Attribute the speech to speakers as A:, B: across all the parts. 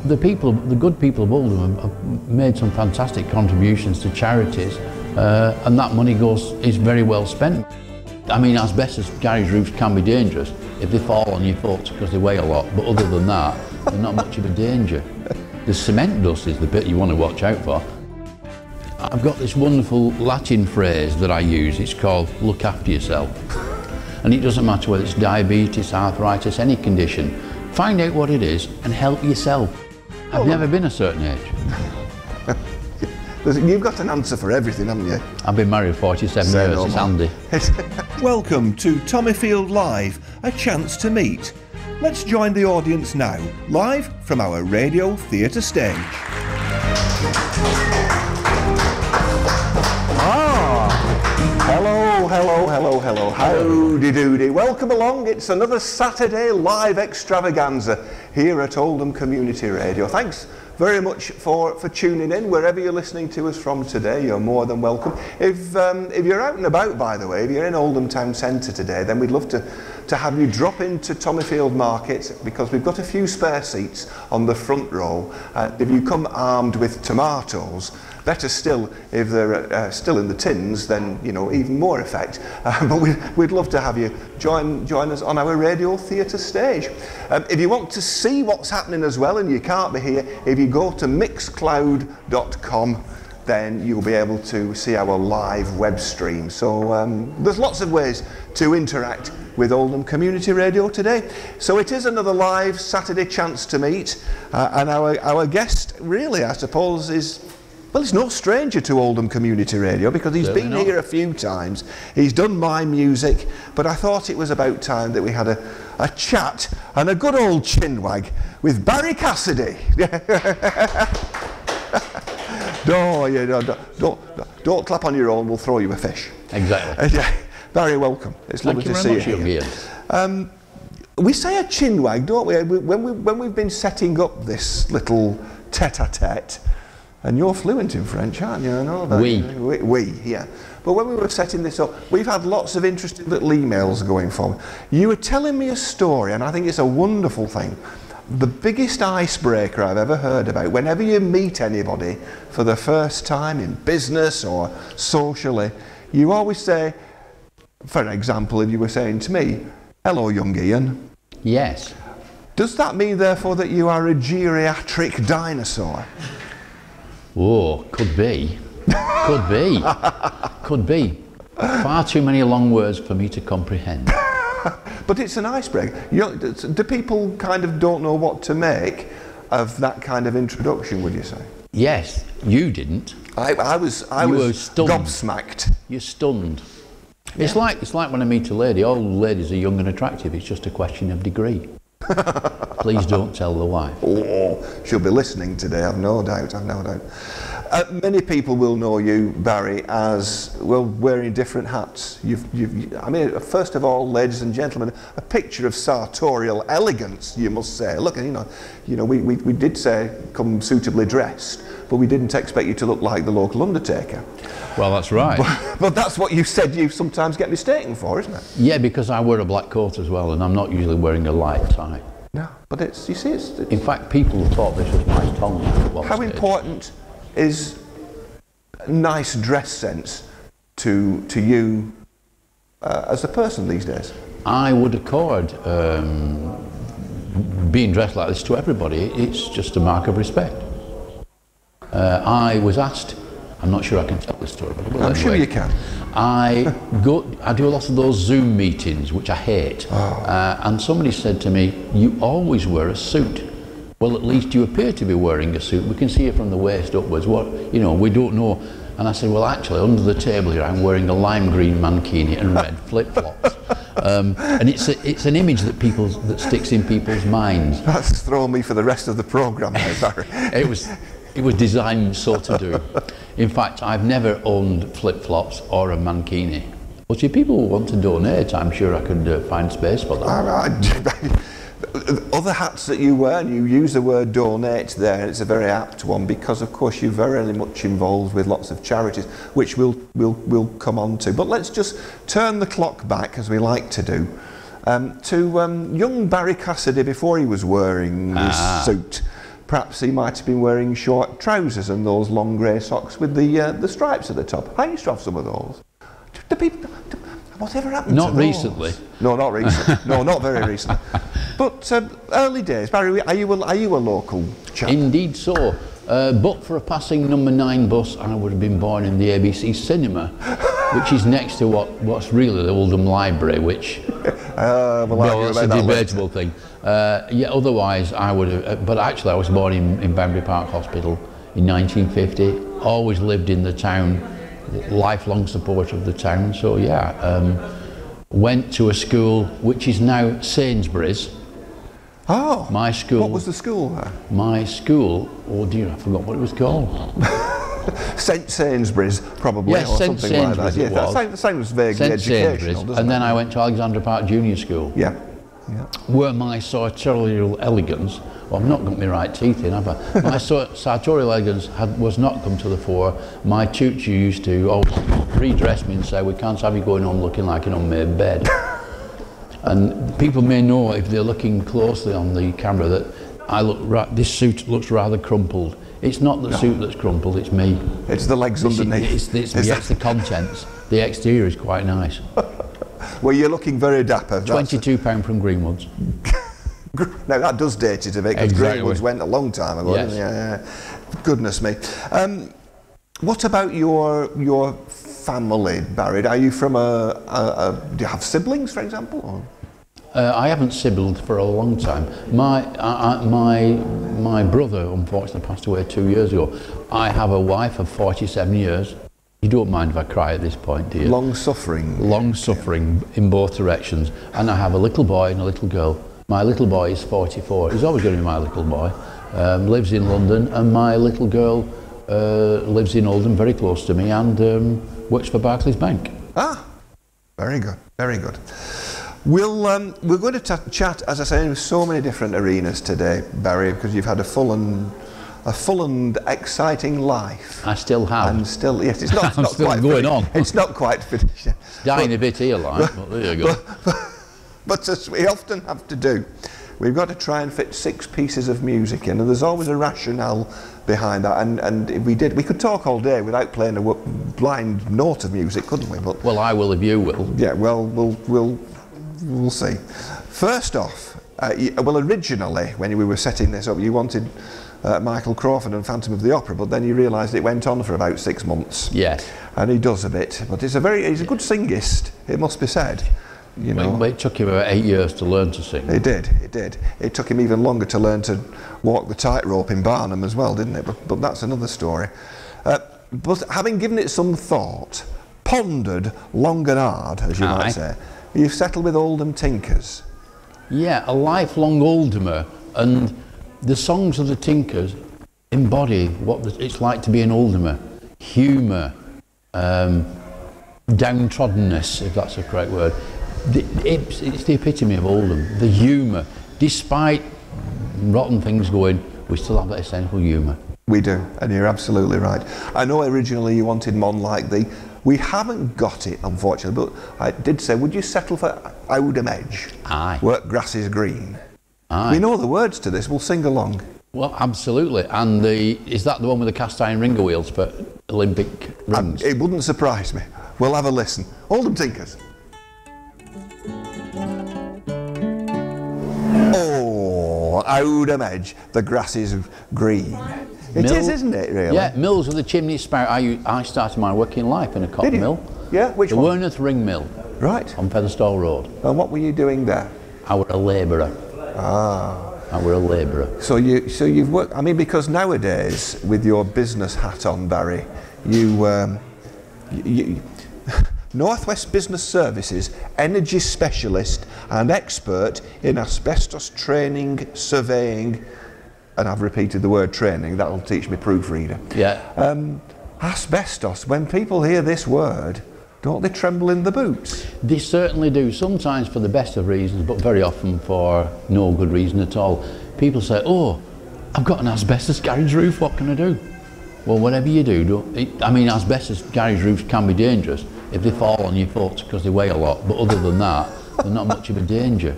A: The good people of Oldham have made some fantastic contributions to charities, and that money is very well spent. I mean, asbestos garage roofs can be dangerous if they fall on your foot because they weigh a lot, but other than that, they're not much of a danger. The cement dust is the bit you want to watch out for. I've got this wonderful Latin phrase that I use. It's called look after yourself. And it doesn't matter whether it's diabetes, arthritis, any condition. Find out what it is and help yourself. I've never been a certain age.
B: You've got an answer for everything, haven't you?
A: I've been married 47 years, it's handy.
C: Welcome to Tommyfield Live, a chance to meet. Let's join the audience now, live from our radio theatre stage. Hello. Howdy doody. Welcome along. It's another Saturday live extravaganza here at Oldham Community Radio. Thanks very much for tuning in. Wherever you're listening to us from today, you're more than welcome. If you're out and about, by the way, if you're in Oldham Town Centre today, then we'd love to have you drop into Tommyfield Market, because we've got a few spare seats on the front row. If you come armed with tomatoes, better still, if they're still in the tins, then, you know, even more effect. But we'd love to have you join us on our radio theatre stage. If you want to see what's happening as well, and you can't be here, if you go to mixcloud.com, then you'll be able to see our live web stream. So there's lots of ways to interact with Oldham Community Radio today. So it is another live Saturday chance to meet, and our guest, really, I suppose, is... Well, he's no stranger to Oldham Community Radio, because he's been here a few times. He's done my music, but I thought it was about time that we had a chat and a good old chinwag with Barry Cassidy. Don't clap on your own, we'll throw you a fish.
A: Exactly.
B: Barry, welcome. It's lovely to see you here. We say a chinwag, don't we? When we've been setting up this little tete-a-tete, and you're fluent in French, aren't you? I know that. Oui, yeah. But when we were setting this up, we've had lots of interesting little emails going forward. You were telling me a story, and I think it's a wonderful thing. The biggest icebreaker I've ever heard about, whenever you meet anybody for the first time in business or socially, you always say, for example, if you were saying to me, hello, young Ian.
A: Yes.
B: Does that mean, therefore, that you are a geriatric dinosaur?
A: Oh, could be. Could be. Could be. Far too many long words for me to comprehend.
B: But it's an icebreaker. Do people kind of don't know what to make of that kind of introduction, would you say? Yes,
A: you didn't.
B: I was gobsmacked.
A: You're stunned. Yeah. It's like when I meet a lady. All ladies are young and attractive. It's just a question of degree. Please don't tell the wife. Oh,
B: she'll be listening today, I've no doubt. Many people will know you, Barry, as, well, wearing different hats. I mean, first of all, ladies and gentlemen, a picture of sartorial elegance, you must say. Look, you know, we did say come suitably dressed, but we didn't expect you to look like the local undertaker.
A: Well, that's right.
B: But that's what you said you sometimes get mistaken for, isn't it?
A: Yeah, because I wear a black coat as well, and I'm not usually wearing a light tie.
B: No, but you see, it's...
A: In fact, people thought this was my tongue.
B: How important is nice dress sense to you as a person these days?
A: I would accord being dressed like this to everybody. It's just a mark of respect. I was asked, I'm not sure I can tell this story, but
B: I'm sure you can.
A: I do a lot of those Zoom meetings, which I hate, and somebody said to me, you always wear a suit. Well, at least you appear to be wearing a suit. We can see you from the waist upwards. We don't know. And I said, well, actually, under the table here, I'm wearing a lime green mankini and red flip-flops. And it's an image that sticks in people's minds.
B: That's thrown me for the rest of the programme now, Barry.
A: It was designed so to do. In fact, I've never owned flip-flops or a mankini. But if people want to donate, I'm sure I could find space for that.
B: Other hats that you wear, and you use the word donate there, and it's a very apt one, because of course you're very much involved with lots of charities, which we'll come on to. But let's just turn the clock back, as we like to do, to young Barry Cassidy before he was wearing his suit. perhaps he might have been wearing short trousers and those long grey socks with the stripes at the top. I used to have some of those. Do people, whatever happened to those?
A: Not recently.
B: No, not recently. No, not very recently. But early days, Barry, are you a local chap?
A: Indeed so. But for a passing number 9 bus, I would have been born in the ABC cinema, which is next to what's really the Oldham Library, which it's a debatable thing. Yeah, otherwise I would have, but actually I was born in Banbury Park Hospital in 1950, always lived in the town, lifelong supporter of the town, so yeah, went to a school which is now Sainsbury's.
B: Oh,
A: my school.
B: What was the school there?
A: My school, oh dear, I forgot what it was called.
B: St Sainsbury's, probably,
A: yes,
B: or
A: St
B: something like that.
A: Yeah,
B: that sounds vaguely educational, doesn't it?
A: And then I went to Alexandra Park Junior School.
B: Yeah.
A: Where my sartorial elegance, well, I've not got my right teeth in, have I? My sartorial elegance was not come to the fore. My tutor used to always redress me and say, we can't have you going on looking like an unmade bed. And people may know, if they're looking closely on the camera, that this suit looks rather crumpled. It's not the suit that's crumpled, it's me.
B: It's the legs underneath.
A: It's the contents. The exterior is quite nice.
B: Well, you're looking very dapper.
A: £22 from Greenwood's.
B: Now that does date it a bit, because
A: exactly.
B: Greenwood's went a long time ago,
A: yes.
B: Didn't it? Yeah. Goodness me. What about your family, Barry? Are you from do you have siblings, for example? Or?
A: I haven't sibbled for a long time. My brother, unfortunately, passed away 2 years ago. I have a wife of 47 years. You don't mind if I cry at this point, do you?
B: Long suffering.
A: Long suffering in both directions. And I have a little boy and a little girl. My little boy is 44. He's always going to be my little boy. Lives in London, and my little girl lives in Oldham, very close to me, and works for Barclays Bank.
B: Ah, very good, very good. We're going to chat, as I say, in so many different arenas today, Barry, because you've had a full and exciting life.
A: I still have.
B: And still, yes, it's not.
A: I'm
B: not
A: still
B: quite
A: going
B: finished.
A: on.
B: It's not quite finished yet.
A: Dying a bit here, like, but there you go.
B: But as we often have to do, we've got to try and fit 6 pieces of music in, and there's always a rationale behind that. And if we could talk all day without playing a blind note of music, couldn't we? But
A: well, I will if you will.
B: Yeah. Well, we'll see. First off, originally when we were setting this up, you wanted Michael Crawford and Phantom of the Opera, but then you realised it went on for about 6 months.
A: Yes.
B: And he does a bit, but he's a good singist, it must be said. You know.
A: Well, it took him about 8 years to learn to sing.
B: It did. It took him even longer to learn to walk the tightrope in Barnum as well, didn't it? But that's another story. But having given it some thought, pondered long and hard, as you might say, you've settled with Oldham Tinkers.
A: Yeah, a lifelong Oldhamer, and the songs of the Tinkers embody what it's like to be an Oldhamer. Humour, downtroddenness, if that's a correct word. It's the epitome of Oldham, the humour. Despite rotten things going, we still have that essential humour.
B: We do, and you're absolutely right. I know originally you wanted Mon Like Thee. We haven't got it, unfortunately, but I did say, would you settle for Oldham Edge?
A: Aye.
B: Where grass is green.
A: Aye.
B: We know the words to this, we'll sing along.
A: Well, absolutely. And is that the one with the cast iron ringer wheels for Olympic rings?
B: It wouldn't surprise me. We'll have a listen. Oldham Tinkers. Oh, Oldham Edge, the grass is green. It is, isn't it, really?
A: Yeah, mills with the chimney spout. I started my working life in a cotton mill.
B: Yeah, which one?
A: The Werneth Ring Mill.
B: Right.
A: On Featherstall Road.
B: And what were you doing there?
A: I were a labourer.
B: Ah.
A: I were a labourer.
B: So you've worked, I mean, because nowadays, with your business hat on, Barry, you Northwest Business Services, energy specialist and expert in asbestos training, surveying, and I've repeated the word training, that'll teach me proofreader.
A: Yeah.
B: Asbestos, when people hear this word, don't they tremble in the boots?
A: They certainly do, sometimes for the best of reasons, but very often for no good reason at all. People say, oh, I've got an asbestos garage roof, what can I do? Well, whatever you do, asbestos garage roofs can be dangerous if they fall on your foot because they weigh a lot, but other than that, they're not much of a danger.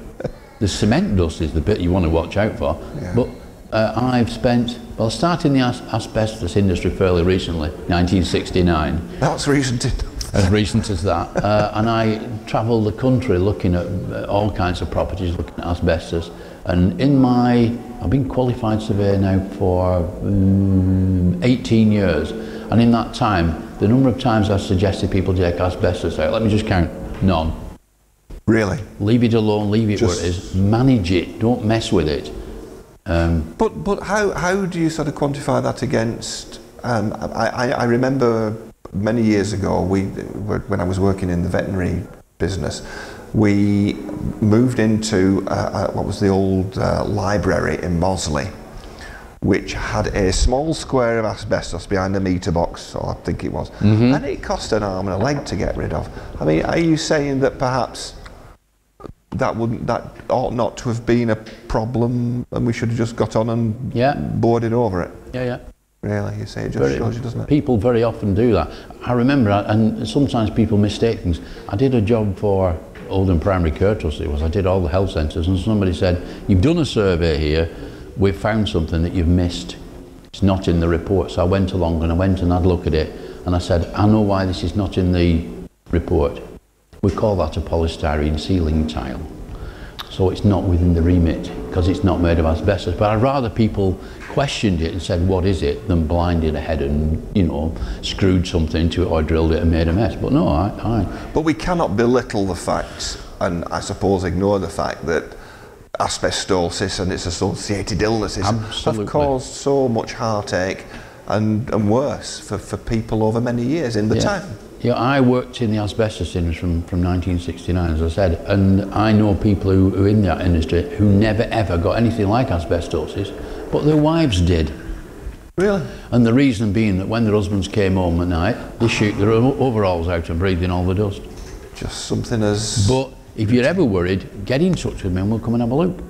A: The cement dust is the bit you want to watch out for, yeah. But I've spent, well, starting the asbestos industry fairly recently, 1969.
B: That's recent enough.
A: As recent as that. And I travelled the country looking at all kinds of properties, looking at asbestos. And I've been qualified surveyor now for 18 years. And in that time, the number of times I've suggested people take asbestos out, let me just count, none.
B: Really?
A: Leave it alone, leave it where it is, manage it, don't mess with it.
B: But how do you sort of quantify that against? I remember many years ago, when I was working in the veterinary business, we moved into what was the old library in Mosley, which had a small square of asbestos behind a meter box, or I think it was, and it cost an arm and a leg to get rid of. I mean, are you saying that perhaps that ought not to have been a problem, and we should have just got on and boarded over it?
A: Yeah.
B: Really, you say it just shows you, doesn't it?
A: People very often do that. I remember, and sometimes people mistake things. I did a job for Oldham Primary Care Trust, I did all the health centres, and somebody said, you've done a survey here, we've found something that you've missed. It's not in the report. So I went along and I went and had a look at it, and I said, I know why this is not in the report. We call that a polystyrene ceiling tile. So it's not within the remit, because it's not made of asbestos. But I'd rather people questioned it and said, what is it, than blinded ahead and, screwed something into it or drilled it and made a mess. But no,
B: But we cannot belittle the fact, and I suppose ignore the fact, that asbestosis and its associated illnesses have caused so much heartache and worse for people over many years in the time.
A: Yeah, I worked in the asbestos industry from 1969, as I said, and I know people who are in that industry who never ever got anything like asbestosis, but their wives did.
B: Really?
A: And the reason being that when their husbands came home at night, they shoot their overalls out and breathe in all the dust.
B: Just something as...
A: But if you're ever worried, get in touch with me and we'll come and have a look.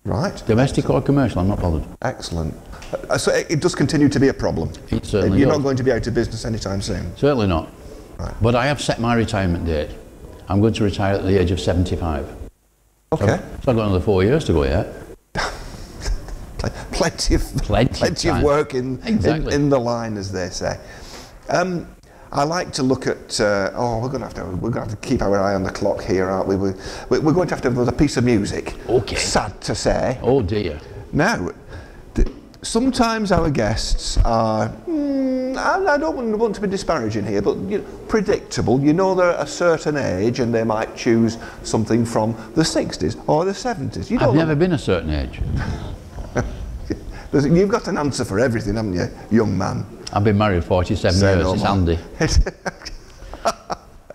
B: Right.
A: Domestic or commercial, I'm not bothered.
B: Excellent. So it does continue to be a problem?
A: It certainly
B: You're
A: does.
B: not going to be out of business anytime soon?
A: Certainly not.
B: Right.
A: But I have set my retirement date. I'm going to retire at the age of 75.
B: Okay.
A: So I've got another 4 years to go yet.
B: Plenty of work in the line, as they say. I like to look at. We're going to have to keep our eye on the clock here, aren't we? We're going to have a piece of music.
A: Okay.
B: Sad to say.
A: Oh dear.
B: Now, sometimes our guests are. I don't want to be disparaging here, but predictable. They're at a certain age, and they might choose something from the 60s or the 70s.
A: I've never been a certain age.
B: You've got an answer for everything, haven't you, young man?
A: I've been married 47 years, it's handy.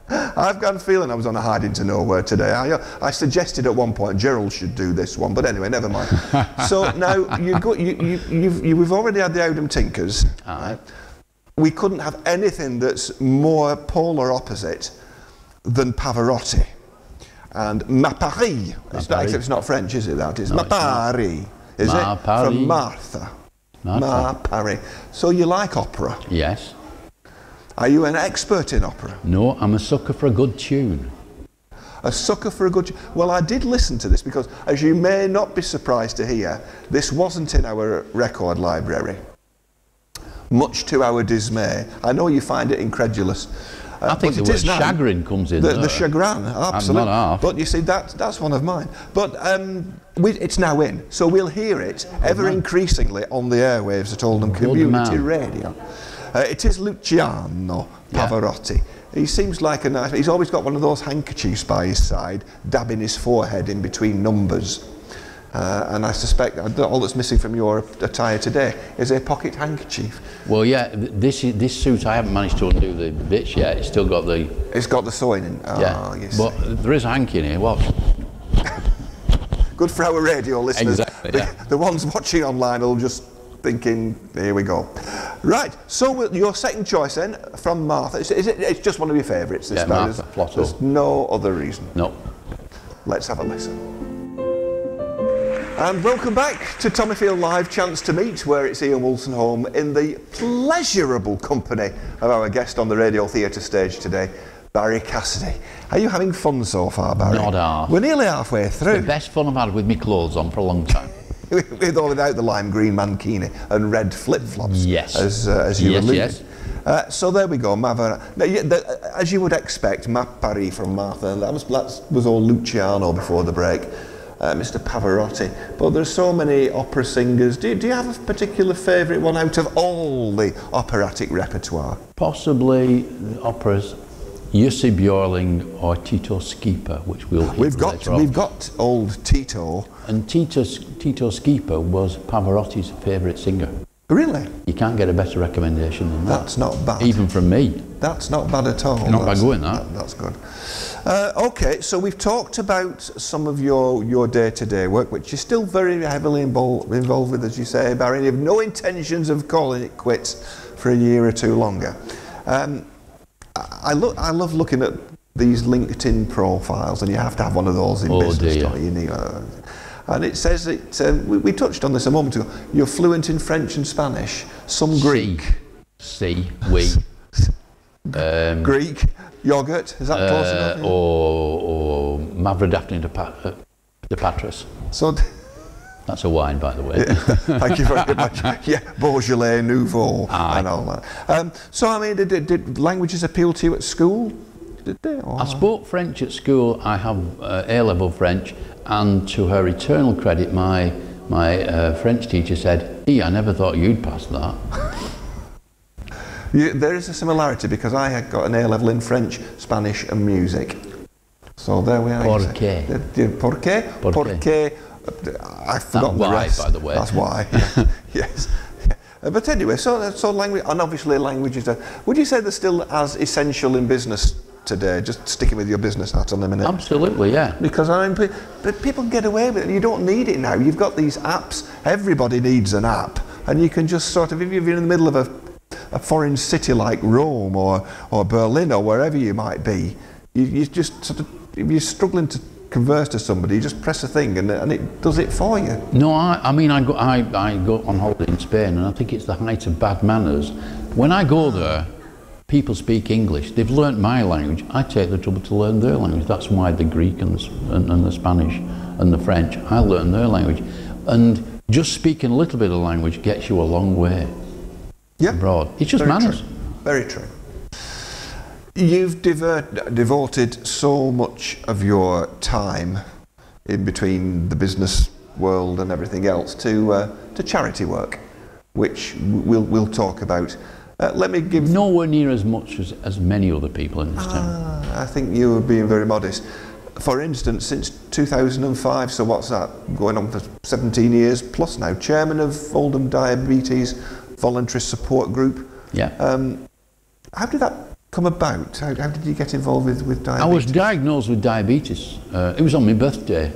B: I've got a feeling I was on a hiding to nowhere today. I suggested at one point Gerald should do this one, but anyway, never mind. So now, we've already had the Oldham Tinkers.
A: Aye.
B: We couldn't have anything that's more polar opposite than Pavarotti. And Ma Paris. Except it's not French, is it, that? It's Ma Paris. Is it? From Martha. Ma Paris. So you like opera?
A: Yes.
B: Are you an expert in opera?
A: No, I'm a sucker for a good tune.
B: A sucker for a good tune? Well, I did listen to this because, as you may not be surprised to hear, this wasn't in our record library. Much to our dismay. I know you find it incredulous.
A: I think the word chagrin comes in there.
B: The chagrin, absolutely.
A: I'm not half.
B: But you see, that's one of mine. But it's now in, so we'll hear it ever increasingly on the airwaves at Oldham Community Radio. It is Luciano Pavarotti. He seems like a nice... He's always got one of those handkerchiefs by his side, dabbing his forehead in between numbers. And I suspect all that's missing from your attire today is a pocket handkerchief.
A: Well, yeah, this suit, I haven't managed to undo the bits yet. It's still got the...
B: It's got the sewing in.
A: Yeah, but there is a hanky in here. What?
B: Good for our radio listeners.
A: Exactly,
B: The ones watching online will just thinking, here we go. Right, so your second choice then, from Martha. It's just one of your favourites.
A: Yeah, Martha, Flotto.
B: There's no other reason.
A: No.
B: Let's have a listen. And welcome back to Tommyfield Live, Chance to Meet, where it's Ian Wolstenholme in the pleasurable company of our guest on the radio theatre stage today, Barry Cassidy. Are you having fun so far, Barry?
A: Not half.
B: We're nearly halfway through.
A: It's the best fun I've had with my clothes on for a long time.
B: with or without the lime green mankini and red flip-flops.
A: Yes.
B: As you alluded.
A: Yes.
B: So there we go. As you would expect, Ma Paris from Martha. That was all Luciano before the break. Mr. Pavarotti. But there's so many opera singers. Do you have a particular favourite one out of all the operatic repertoire?
A: Possibly the operas Jussi Björling or Tito Skipa, which we'll hear later on.
B: We've got old Tito.
A: And Tito Skipa was Pavarotti's favourite singer.
B: Really?
A: You can't get a better recommendation than that.
B: That's not bad.
A: Even from me.
B: That's not bad at all.
A: Not bad going, that.
B: That's good. Okay, so we've talked about some of your day-to-day work, which you're still very heavily involved with, as you say, Barry. You have no intentions of calling it quits for a year or two longer. I love looking at these LinkedIn profiles, and you have to have one of those in business, don't you? And it says we touched on this a moment ago. You're fluent in French and Spanish, some Greek. Greek yogurt, is that close enough?
A: Or Mavrodaphne de Patras.
B: So
A: that's a wine, by the way.
B: Yeah, thank you very much. Yeah, Beaujolais Nouveau and all that. So I mean, did languages appeal to you at school? Did they?
A: I spoke French at school. I have A-level French, and to her eternal credit, my French teacher said, I never thought you'd pass that.
B: There is a similarity, because I had got an A-level in French, Spanish and music. So there we are.
A: Por qué?
B: Porque. I've forgotten the rest.
A: By the way.
B: That's why. Yes. But anyway, so language, and obviously languages. Would you say they're still as essential in business today? Just sticking with your business hat on a minute.
A: Absolutely, yeah.
B: Because but people get away with it. You don't need it now. You've got these apps. Everybody needs an app, and you can just sort of, if you're in the middle of a foreign city like Rome or Berlin or wherever you might be, you just sort of, if you're struggling to converse to somebody, you just press a thing and it does it for you.
A: No, I mean, I go on holiday in Spain, and I think it's the height of bad manners. When I go there, people speak English. They've learnt my language. I take the trouble to learn their language. That's why the Greek and the Spanish and the French, I learn their language. And just speaking a little bit of language gets you a long way abroad. It's just manners.
B: True. Very true. You've devoted so much of your time in between the business world and everything else to charity work, which we'll talk about. Let me give...
A: Nowhere near as much as many other people in this town.
B: I think you were being very modest. For instance, since 2005, so what's that, going on for 17 years plus now, chairman of Oldham Diabetes Voluntary Support Group.
A: Yeah.
B: How did that come about? How did you get involved with diabetes?
A: I was diagnosed with diabetes. It was on my birthday.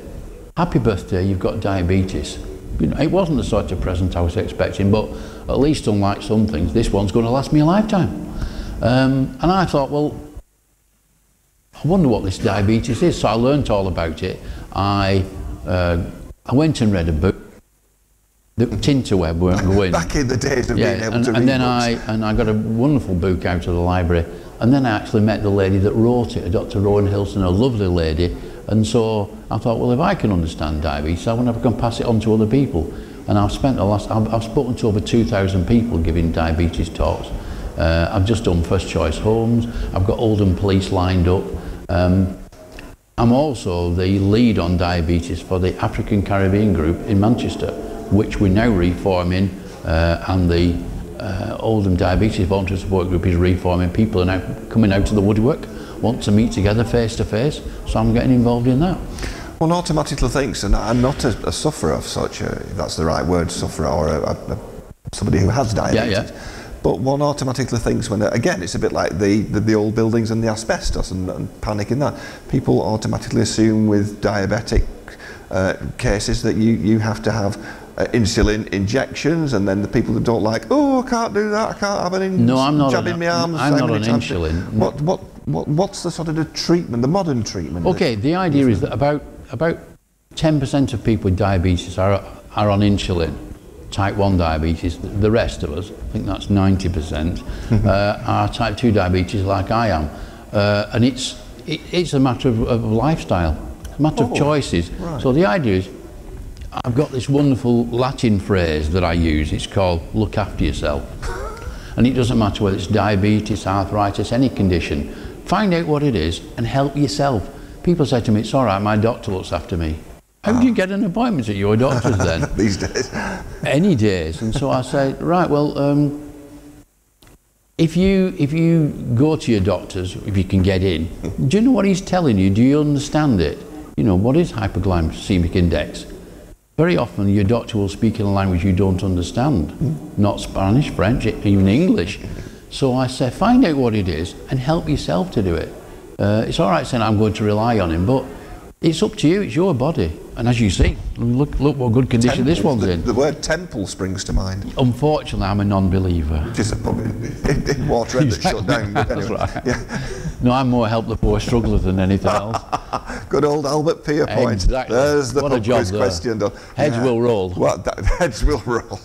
A: Happy birthday, you've got diabetes. You know, it wasn't the sort of present I was expecting, but at least unlike some things, this one's going to last me a lifetime. And I thought, well, I wonder what this diabetes is. So I learnt all about it. I went and read a book. The tinterweb weren't going.
B: Back in the days of being able to read books.
A: I got a wonderful book out of the library, and then I actually met the lady that wrote it, Dr. Rowan Hilson, a lovely lady. And so I thought, well, if I can understand diabetes, I wonder if I can pass it on to other people. And I've spoken to over 2,000 people giving diabetes talks. I've just done first choice homes. I've got Oldham Police lined up. I'm also the lead on diabetes for the African Caribbean group in Manchester, which we're now reforming, and the Oldham Diabetes Voluntary Support Group is reforming. People are now coming out of the woodwork, want to meet together face to face, so I'm getting involved in that.
B: One automatically thinks, and I'm not a sufferer of such, if that's the right word, sufferer, or somebody who has diabetes, but one automatically thinks when, again, it's a bit like the old buildings and the asbestos and panic in that. People automatically assume with diabetic cases that you have to have insulin injections, and then the people that don't like, oh, I can't do that, I can't have an jab in my arm.
A: I'm not on insulin.
B: What's the sort of the treatment, the modern treatment?
A: Okay, the idea is that about 10% of people with diabetes are on insulin, type 1 diabetes. The rest of us, I think that's 90%, are type 2 diabetes like I am. And it's a matter of lifestyle, a matter of choices. Right. So the idea is, I've got this wonderful Latin phrase that I use. It's called look after yourself. And it doesn't matter whether it's diabetes, arthritis, any condition. Find out what it is and help yourself. People say to me, it's all right, my doctor looks after me. How do you get an appointment at your doctor's then?
B: These days.
A: Any days. And so I say, right, well, if you go to your doctor's, if you can get in, do you know what he's telling you? Do you understand it? You know, what is hypoglycemic index? Very often your doctor will speak in a language you don't understand, not Spanish, French, even English. So I say, find out what it is and help yourself to do it. It's all right saying I'm going to rely on him, but it's up to you, it's your body. And as you see, look what good condition this one's in.
B: The word temple springs to mind.
A: Unfortunately, I'm a non-believer.
B: Which is a pub in Waterhead that's shut down. But anyway.
A: That's right.
B: Yeah.
A: No, I'm more help the poor strugglers than anything else.
B: Good old Albert Pierpoint.
A: Exactly.
B: There's the
A: what a job there.
B: question done.
A: Heads will roll.
B: Well, heads will roll.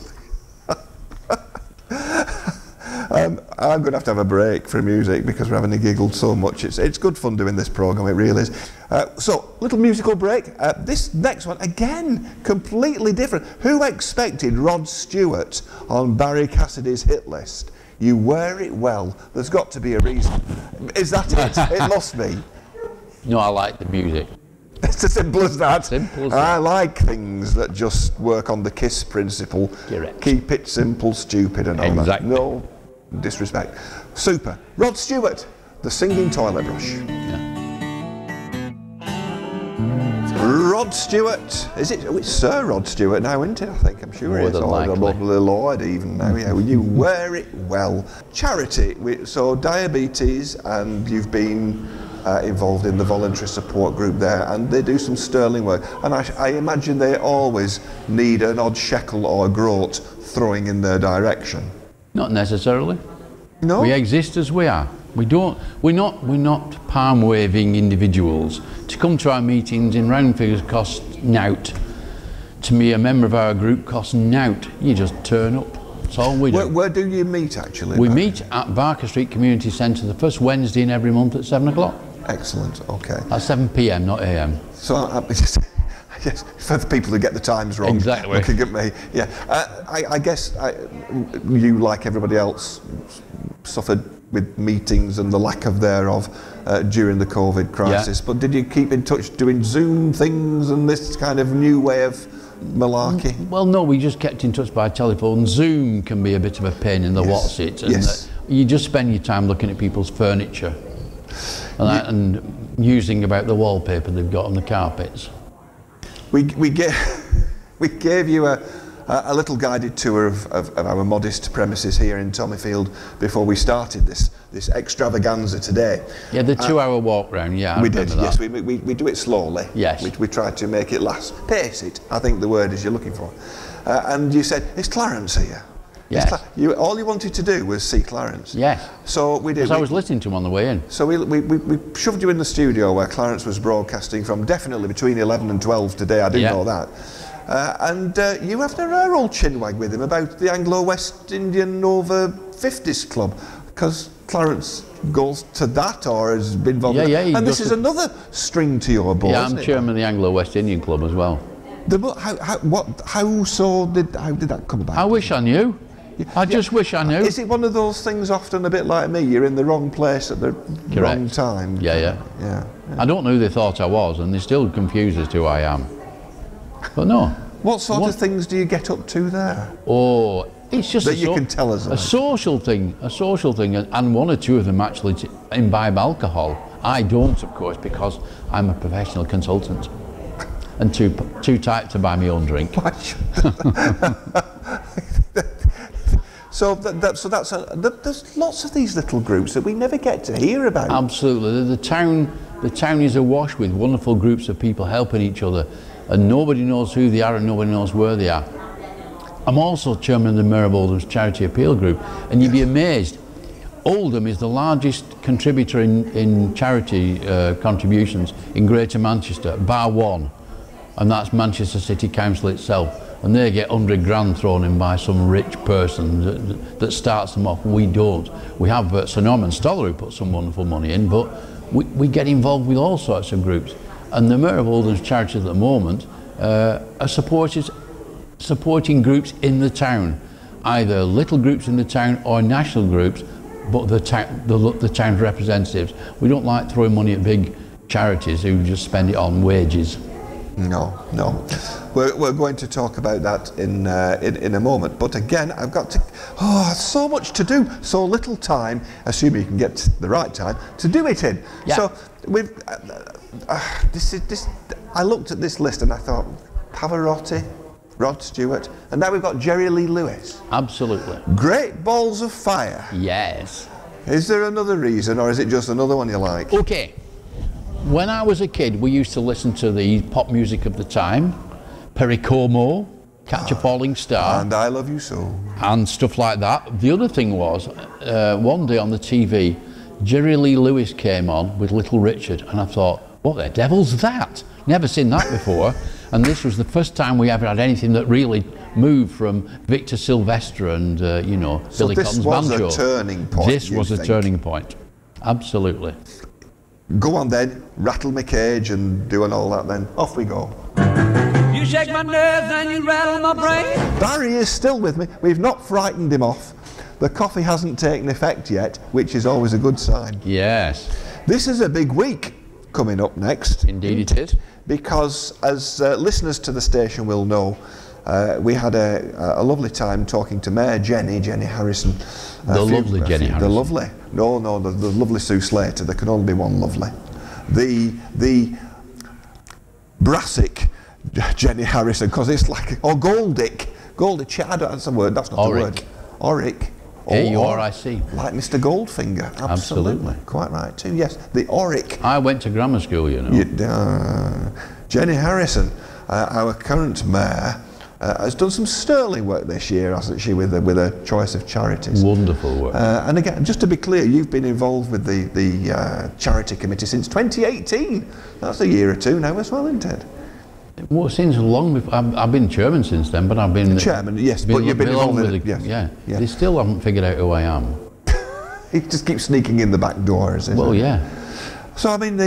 B: I'm going to have a break for music because we're having giggled so much. It's good fun doing this programme, it really is. So, little musical break. This next one, again, completely different. Who expected Rod Stewart on Barry Cassidy's hit list? You wear it well. There's got to be a reason. Is that it? It must be.
A: No, I like the music.
B: It's as simple as that.
A: Simple as
B: I like things that just work on the KISS principle.
A: Correct.
B: Keep it simple, stupid and all
A: exactly.
B: that. No disrespect. Super. Rod Stewart, the singing toilet brush.
A: Yeah.
B: Rod Stewart, is it? Oh, it's Sir Rod Stewart now, isn't it? I think, I'm sure it is. Or the Lord even now, yeah. You wear it well. Charity, so diabetes, and you've been involved in the voluntary support group there, and they do some sterling work. And I imagine they always need an odd shekel or groat throwing in their direction.
A: Not necessarily.
B: No?
A: We exist as we are. We're not palm waving individuals. To come to our meetings in round figures costs nout. To me, a member of our group costs nout. You just turn up. That's all we do.
B: Where do you meet actually?
A: We meet at Barker Street Community Centre the first Wednesday in every month at 7 o'clock.
B: Excellent, okay.
A: At 7 PM, not AM.
B: So yes, for the people who get the times wrong,
A: exactly.
B: Looking at me, yeah. I guess you, like everybody else, suffered with meetings and the lack of thereof during the COVID crisis. Yeah. But did you keep in touch doing Zoom things and this kind of new way of malarkey?
A: Well, no, we just kept in touch by telephone. Zoom can be a bit of a pain in the what's it, and
B: yes.
A: You just spend your time looking at people's furniture and musing about the wallpaper they've got on the carpets.
B: We gave you a little guided tour of our modest premises here in Tommyfield before we started this extravaganza today.
A: Yeah, the 2-hour walk round, yeah.
B: We did, yes. We do it slowly.
A: Yes.
B: We try to make it last. Pace it, I think the word is you're looking for. And you said, is Clarence here?
A: Yes.
B: All you wanted to do was see Clarence.
A: Yes.
B: So we did.
A: Because I was listening to him on the way in.
B: So we shoved you in the studio where Clarence was broadcasting from, definitely between 11 and 12 today, I do know that. And you have a rare old chinwag with him about the Anglo-West Indian over 50s club, because Clarence goes to that or has been involved with that. And this is another string to your bow.
A: Yeah, I'm chairman of the Anglo-West Indian Club as well.
B: How did that come about?
A: I wish I knew. I just wish I knew.
B: Is it one of those things often a bit like me? You're in the wrong place at the wrong time.
A: Yeah. I don't know who they thought I was, and they're still confused as to who I am. But no.
B: What sort of things do you get up to there?
A: Oh, it's just
B: that you can tell us about.
A: A social thing, and one or two of them actually imbibe alcohol. I don't, of course, because I'm a professional consultant and too tight to buy my own drink. So there's lots of these little groups that we never get to hear about. Absolutely, the town is awash with wonderful groups of people helping each other, and nobody knows who they are and nobody knows where they are. I'm also chairman of the Mayor of Oldham's Charity Appeal Group, and you'd be amazed. Oldham is the largest contributor in charity contributions in Greater Manchester, bar one, and that's Manchester City Council itself. And they get 100 grand thrown in by some rich person that starts them off. We don't. We have Sir Norman Stoller who puts some wonderful money in, but we get involved with all sorts of groups. And the Mayor of Oldham's Charities at the moment are supporting groups in the town, either little groups in the town or national groups, but the town's representatives. We don't like throwing money at big charities who just spend it on wages.
B: No, no. We're going to talk about that in a moment. But again, I've got to. Oh, so much to do, so little time. Assuming you can get the right time to do it in.
A: Yeah.
B: So we've. I looked at this list and I thought, Pavarotti, Rod Stewart, and now we've got Jerry Lee Lewis.
A: Absolutely.
B: Great Balls of Fire.
A: Yes.
B: Is there another reason, or is it just another one you like?
A: Okay. When I was a kid, we used to listen to the pop music of the time, Perry Como, Catch a Falling Star.
B: And I Love You So.
A: And stuff like that. The other thing was, one day on the TV, Jerry Lee Lewis came on with Little Richard, and I thought, what the devil's that? Never seen that before. And this was the first time we ever had anything that really moved from Victor Sylvester and, you know,
B: so
A: Billy Cotton's banjo.
B: This was a turning point.
A: This was a turning point. Absolutely.
B: Go on then, rattle my cage and doing all that then. Off we go.
D: You shake my nerves and you rattle my brain.
B: Barry is still with me. We've not frightened him off. The coffee hasn't taken effect yet, which is always a good sign.
A: Yes.
B: This is a big week coming up next.
A: Indeed it is.
B: Because as listeners to the station will know, we had a lovely time talking to Mayor Jenny Harrison.
A: The lovely Jenny Harrison.
B: The lovely. No, the lovely Sue Slater. There can only be one lovely. The brassic Jenny Harrison, because it's like, or Goldick. That's a word, that's not
A: Auric.
B: the word. Auric.
A: A-U-R-I-C.
B: Like Mr. Goldfinger. Absolutely. Quite right too, yes. The Auric.
A: I went to grammar school, you know.
B: Jenny Harrison, our current mayor, has done some sterling work this year, hasn't she, with a choice of charities.
A: Wonderful work.
B: And again, just to be clear, you've been involved with the charity committee since 2018. That's a year or two now as well, isn't it?
A: Well, since long before, I've been chairman since then, but I've been...
B: Chairman, yes, but you've been involved with it, yes.
A: Yeah.
B: Yeah.
A: They still haven't figured out who I am.
B: He just keeps sneaking in the back doors, isn't
A: Well,
B: it?
A: yeah.
B: So, I mean,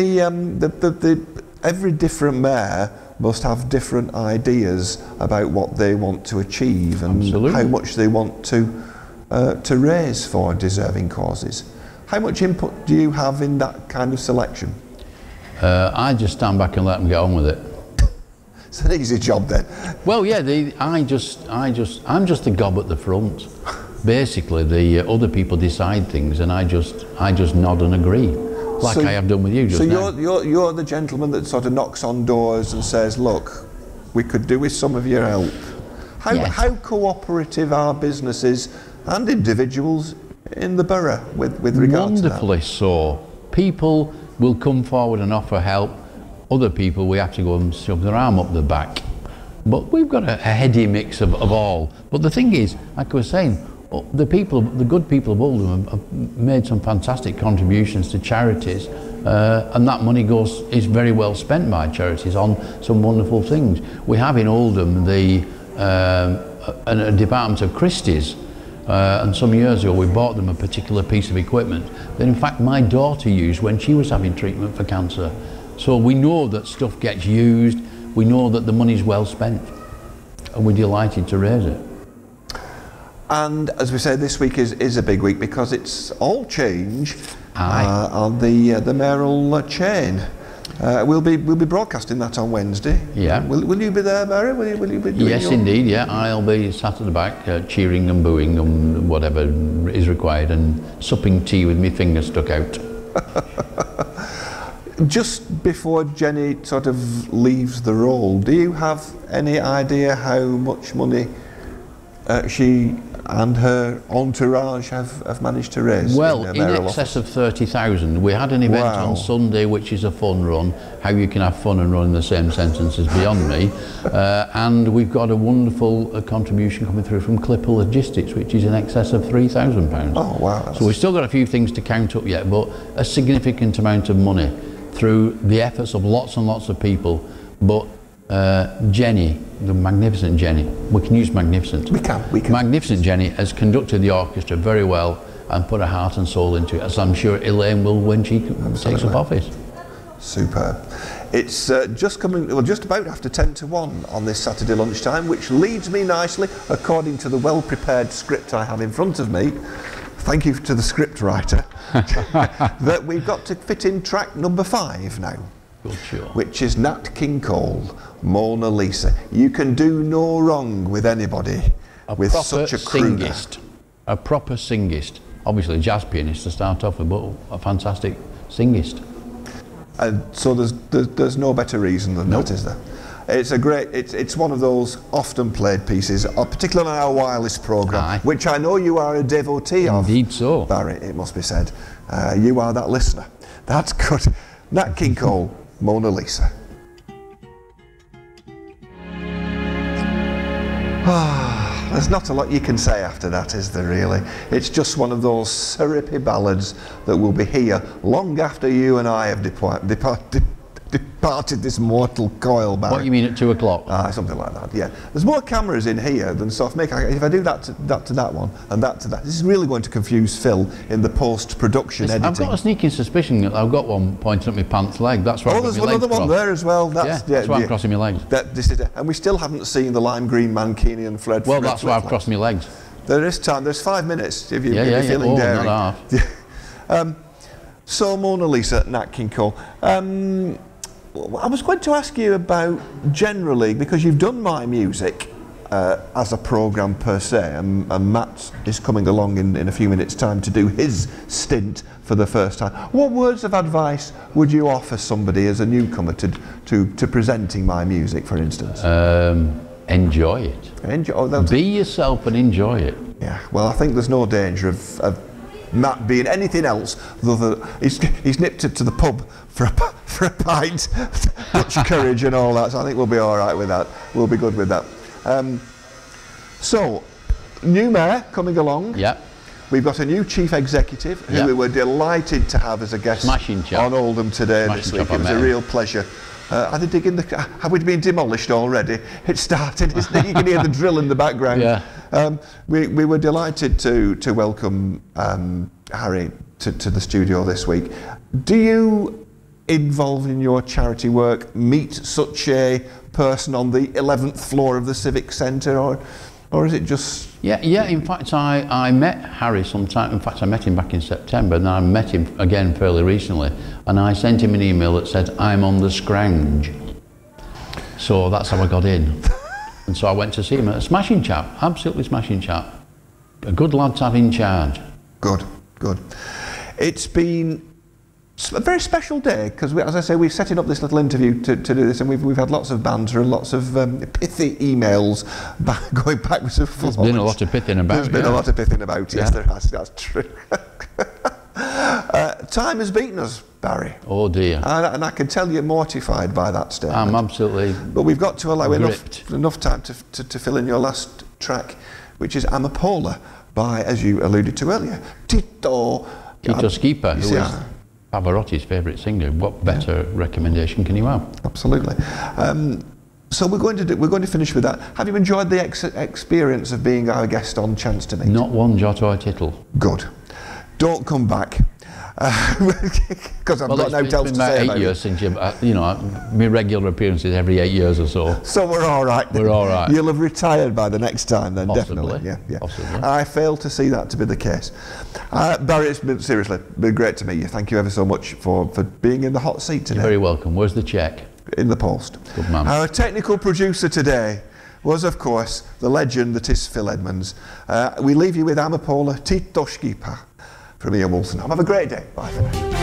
B: every different mayor must have different ideas about what they want to achieve and
A: Absolutely.
B: how much they want to raise for deserving causes. How much input do you have in that kind of selection?
A: I just stand back and let them get on with it.
B: It's an easy job then.
A: Well, yeah, I'm just the gob at the front. Basically, the other people decide things, and I just nod and agree, like I have done with you just now.
B: So you're the gentleman that sort of knocks on doors and says, "Look, we could do with some of your help." How cooperative are businesses and individuals in the borough with regard to that?
A: Wonderfully so. People will come forward and offer help. Other people, we have to go and shove their arm up the back. But we've got a heady mix of all. But the thing is, like I was saying, the good people of Oldham have made some fantastic contributions to charities, and that money is very well spent by charities on some wonderful things. We have in Oldham a department of Christie's, and some years ago we bought them a particular piece of equipment that in fact my daughter used when she was having treatment for cancer. So we know that stuff gets used, we know that the money's well spent, and we're delighted to raise it.
B: And as we say, this week is a big week because it's all change on the mayoral chain. We'll be broadcasting that on Wednesday.
A: Yeah.
B: Will you be there, Barry? Will you be doing
A: Yes, indeed. Yeah, I'll be sat at the back, cheering and booing and whatever is required, and supping tea with my fingers stuck out.
B: Just before Jenny sort of leaves the role, do you have any idea how much money she and her entourage have managed to raise?
A: Well, in excess of 30,000. We had an event on Sunday, which is a fun run. How you can have fun and run in the same sentence is beyond me. And we've got a wonderful contribution coming through from Clipper Logistics, which is in excess of £3,000.
B: Oh, wow.
A: So we've still got a few things to count up yet, but a significant amount of money through the efforts of lots and lots of people. But Jenny, the magnificent Jenny, we can use magnificent.
B: We can.
A: Magnificent Jenny has conducted the orchestra very well and put her heart and soul into it, as I'm sure Elaine will when she takes up office.
B: Superb. It's just about after 10 to 1 on this Saturday lunchtime, which leads me nicely, according to the well-prepared script I have in front of me. Thank you to the script writer. That we've got to fit in track number 5 now.
A: Good, sure.
B: Which is Nat King Cole, Mona Lisa. You can do no wrong with anybody with such a crooner.
A: A proper singist. Obviously a jazz pianist to start off with, but a fantastic singist.
B: And so there's no better reason than that, is there? It's a great, it's one of those often played pieces, particularly on our wireless programme, which I know you are a devotee of.
A: Indeed so.
B: Barry, it must be said. You are that listener. That's good. Nat King Cole, Mona Lisa. There's not a lot you can say after that, is there really? It's just one of those syrupy ballads that will be here long after you and I have departed this mortal coil, Barry.
A: What do you mean at 2 o'clock?
B: Something like that, yeah. There's more cameras in here than soft make. If I do that to that one and that to that, this is really going to confuse Phil in the post-production editing.
A: I've got a sneaking suspicion that I've got one pointing at my pants leg. That's why I've got
B: there's
A: my legs
B: another one
A: crossed.
B: there as well.
A: That's why I'm crossing my legs.
B: And we still haven't seen the lime green Mankini and Fred.
A: Well, that's why I've crossed my legs.
B: There is time. There's 5 minutes if you're feeling daring.
A: Not half.
B: So Mona Lisa, Nat King Cole. I was going to ask you about generally, because you've done my music as a programme per se, and Matt is coming along in a few minutes' time to do his stint for the first time. What words of advice would you offer somebody as a newcomer to presenting my music, for instance?
A: Enjoy it. Be yourself and enjoy it.
B: Yeah, well, I think there's no danger of Matt being anything else other than he's nipped it to the pub for a pint, Dutch courage and all that, so I think we'll be all right with that. We'll be good with that. So, new mayor coming along.
A: Yeah.
B: We've got a new chief executive who we were delighted to have as a guest on Oldham today this week. It was a real pleasure. Are they digging have we been demolished already? It's started, isn't it? You can hear the drill in the background.
A: Yeah.
B: We were delighted to welcome Harry to the studio this week. Do you, involved in your charity work, meet such a person on the 11th floor of the Civic Centre, or is it just...
A: Yeah, in fact I met Harry sometime. In fact I met him back in September, and I met him again fairly recently, and I sent him an email that said I'm on the scrounge. So that's how I got in. And so I went to see him. A smashing chap, absolutely smashing chap. A good lad to have in charge.
B: Good. It's been a very special day because, as I say, we're setting up this little interview to do this, and we've had lots of banter and lots of pithy emails going backwards and forwards.
A: There's been a lot of pithing about.
B: There's been a lot of pithing about. Yes, there has. That's true. Time has beaten us, Barry.
A: Oh dear.
B: And I can tell you're mortified by that statement.
A: I'm absolutely.
B: But we've got to allow enough time to fill in your last track, which is Amapola by, as you alluded to earlier, Tito
A: Schipa, who is Pavarotti's favourite singer. What better recommendation can you have?
B: Absolutely. So we're going to finish with that. Have you enjoyed the experience of being our guest on Chance to Meet?
A: Not one jot or tittle.
B: Good. Don't come back. Because I've got no else to say about it. It's been 8 years
A: since my regular appearances every 8 years or so.
B: So we're all right.
A: We're all right.
B: You'll have retired by the next time then,
A: Possibly.
B: Definitely. Yeah.
A: Possibly.
B: I fail to see that to be the case. Barry, it's been great to meet you. Thank you ever so much for being in the hot seat today.
A: You're very welcome. Where's the cheque?
B: In the post.
A: Good man.
B: Our technical producer today was, of course, the legend that is Phil Edmonds. We leave you with Amapola Tito Schipa from here, Wolstenholme. Have a great day. Bye for now.